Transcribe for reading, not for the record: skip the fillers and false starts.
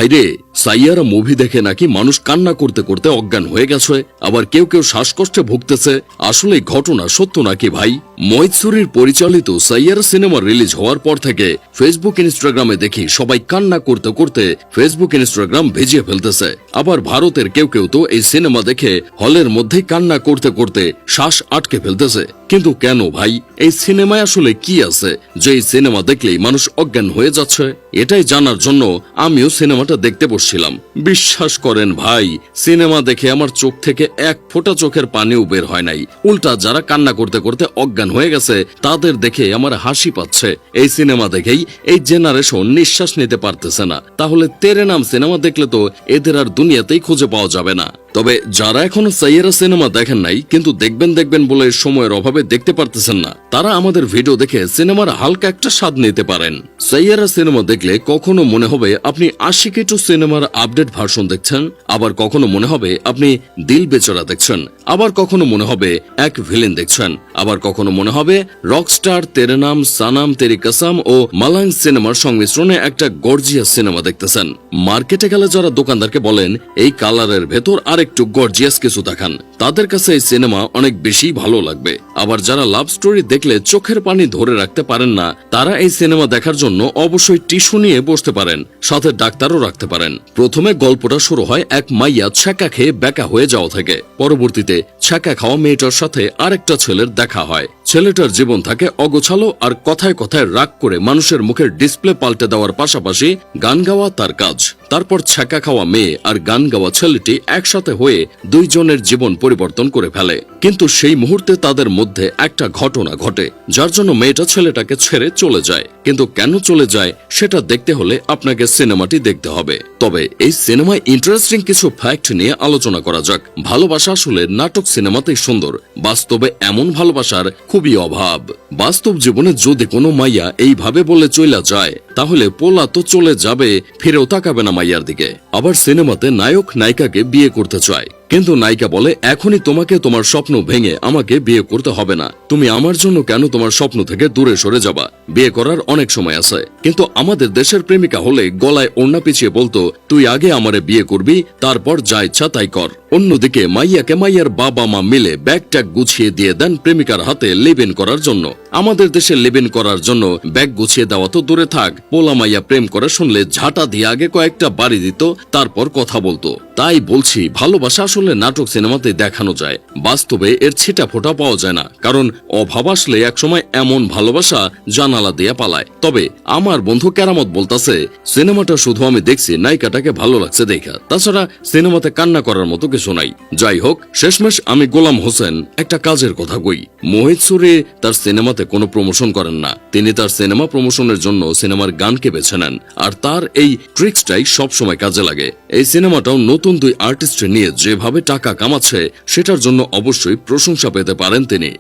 ভাইরে, সাইয়ারা মুভি দেখে নাকি মানুষ কান্না করতে করতে অজ্ঞান হয়ে গেছে, আবার কেউ কেউ শ্বাসকষ্টে ভুগতেছে। আসলে ঘটনা সত্য নাকি ভাই? মোহিত সুরির পরিচালিত সাইয়ারা সিনেমা রিলিজ হওয়ার পর থেকে ফেসবুক ইনস্টাগ্রামে দেখি সবাই কান্না করতে করতে ফেসবুক ইনস্টাগ্রাম ভিজিয়ে ফেলতেছে। আবার ভারতের কেউ কেউ তো এই সিনেমা দেখে হলের মধ্যে কান্না করতে করতে শ্বাস আটকে ফেলতেছে। কিন্তু কেন ভাই? এই সিনেমায় আসলে কি আছে যে এই সিনেমা দেখলেই মানুষ অজ্ঞান হয়ে যাচ্ছে? এটাই জানার জন্য আমিও সিনেমাটা দেখতে বসছিলাম। বিশ্বাস করেন ভাই, সিনেমা দেখে আমার চোখ থেকে এক ফোঁটা চোখের পানিও বের হয় নাই। উল্টা যারা কান্না করতে করতে অজ্ঞান হয়ে গেছে তাদের দেখে আমার হাসি পাচ্ছে। এই সিনেমা দেখেই এই জেনারেশন নিঃশ্বাস নিতে পারতেছে না। তাহলে তেরে নাম সিনেমা দেখলে তো এদের আর দুনিয়াতেই খুঁজে পাওয়া যাবে না। তবে যারা এখনো সাইয়ারা সিনেমা দেখেন নাই কিন্তু দেখবেন বলে সময়ের অভাবে দেখতে পারতেছেন না, তারা আমাদের ভিডিও দেখে সিনেমার হালকা একটা স্বাদ নিতে পারেন। সাইয়ারা সিনেমা দেখলে কখনো মনে হবে আপনি আশিকি টু সিনেমার আপডেট ভার্সন দেখছেন, আবার কখনো মনে হবে আপনি দিল বেচারা দেখছেন, আবার কখনো মনে হবে এক ভিলেন দেখছেন, আবার কখনো মনে হবে রকস্টার, তেরে নাম, সানাম তেরি কসম ও মালাং সিনেমার সংমিশ্রণে একটা গর্জিয়াস সিনেমা দেখতেছেন। মার্কেটে গেলে যারা দোকানদারকে বলেন এই কালারের ভেতর আর একটু গর্জিয়াস কিছু দেখান, তাদের কাছে এই সিনেমা অনেক বেশি ভালো লাগবে। আবার যারা লাভ স্টোরি দেখলে চোখের পানি ধরে রাখতে পারেন না, তারা এই সিনেমা দেখার জন্য অবশ্যই টিস্যু নিয়ে বসতে পারেন, সাথে ডাক্তারও রাখতে পারেন। প্রথমে গল্পটা শুরু হয় এক মাইয়া ছ্যাঁকা খেয়ে বেকা হয়ে যাওয়া থেকে। পরবর্তীতে ছ্যাঁকা খাওয়া মেয়েটার সাথে আরেকটা ছেলের দেখা হয়। ছেলেটার জীবন থাকে অগোছালো, আর কথায় কথায় রাগ করে মানুষের মুখের ডিসপ্লে পাল্টে দেওয়ার পাশাপাশি গান গাওয়া তার কাজ। তারপর ছ্যাঁকা খাওয়া মেয়ে আর গান গাওয়া ছেলেটি একসাথে হয়ে দুইজনের জীবন পরিবর্তন করে ফেলে। কিন্তু সেই মুহূর্তে তাদের মধ্যে একটা ঘটনা ঘটে, যার জন্য মেয়েটা ছেলেটাকে ছেড়ে চলে যায়। কিন্তু কেন চলে যায় সেটা দেখতে হলে আপনাকে সিনেমাটি দেখতে হবে। তবে এই সিনেমায় ইন্টারেস্টিং কিছু ফ্যাক্ট নিয়ে আলোচনা করা যাক। ভালোবাসা আসলে নাটক সিনেমাতেই সুন্দর, বাস্তবে এমন ভালোবাসার খুবই অভাব। বাস্তব জীবনে যদি কোনো মাইয়া এইভাবে বলে চইলা যায়, তাহলে পোলা তো চলে যাবে, ফিরেও তাকাবে না মাইয়ার দিকে। আবার সিনেমাতে নায়ক নায়িকাকে বিয়ে করতে চায়, কিন্তু নায়িকা বলে এখনই তোমাকে তোমার স্বপ্ন ভেঙে আমাকে বিয়ে করতে হবে না, তুমি আমার জন্য কেন তোমার স্বপ্ন থেকে দূরে সরে যাবা, বিয়ে করার অনেক সময় আছে। কিন্তু আমাদের দেশের প্রেমিকা হলে গলায় ওড়না পিছিয়ে বলতো তুই আগে আমারে বিয়ে করবি, তারপর যা ইচ্ছা তাই কর। অন্যদিকে মাইয়াকে মাইয়ার বাবা মা মিলে ব্যাগ ট্যাগ গুছিয়ে দিয়ে দেন প্রেমিকার হাতে লিভ ইন করার জন্য। আমাদের দেশে লিভ ইন করার জন্য ব্যাগ গুছিয়ে দেওয়া তো দূরে থাক, পোলা মাইয়া প্রেম করে শুনলে ঝাঁটা দিয়ে আগে কয়েকটা বাড়ি দিত, তারপর কথা বলতো। তাই বলছি ভালোবাসা আসলে নাটক সিনেমাতে দেখানো যায়, বাস্তবে এর ছিটা ফোটা পাওয়া যায় না। কারণ অভাব আসলে একসময় এমন ভালোবাসা জানালা দিয়ে পালায়। তবে আমার বন্ধু কেরামত বলতাছে সিনেমাটা শুধু আমি দেখছি নায়িকাটাকে ভালো লাগছে দেখা, তাছাড়া সিনেমাতে কান্না করার মতো কিছু নাই। যাই হোক, শেষমেশ আমি গোলাম হোসেন একটা কাজের কথা কই। মোহিত সুরি তার সিনেমাতে কোনো প্রমোশন করেন না, তিনি তার সিনেমা প্রমোশনের জন্য সিনেমার গানকে বেছে নেন, আর তার এই ট্রিক্সটাই সবসময় কাজে লাগে। এই সিনেমাটাও নতুন দুই আর্টিস্ট নিয়ে যেভাবে টাকা কামাচ্ছে, সেটার জন্য অবশ্যই প্রশংসা পেতে পারেন তিনি।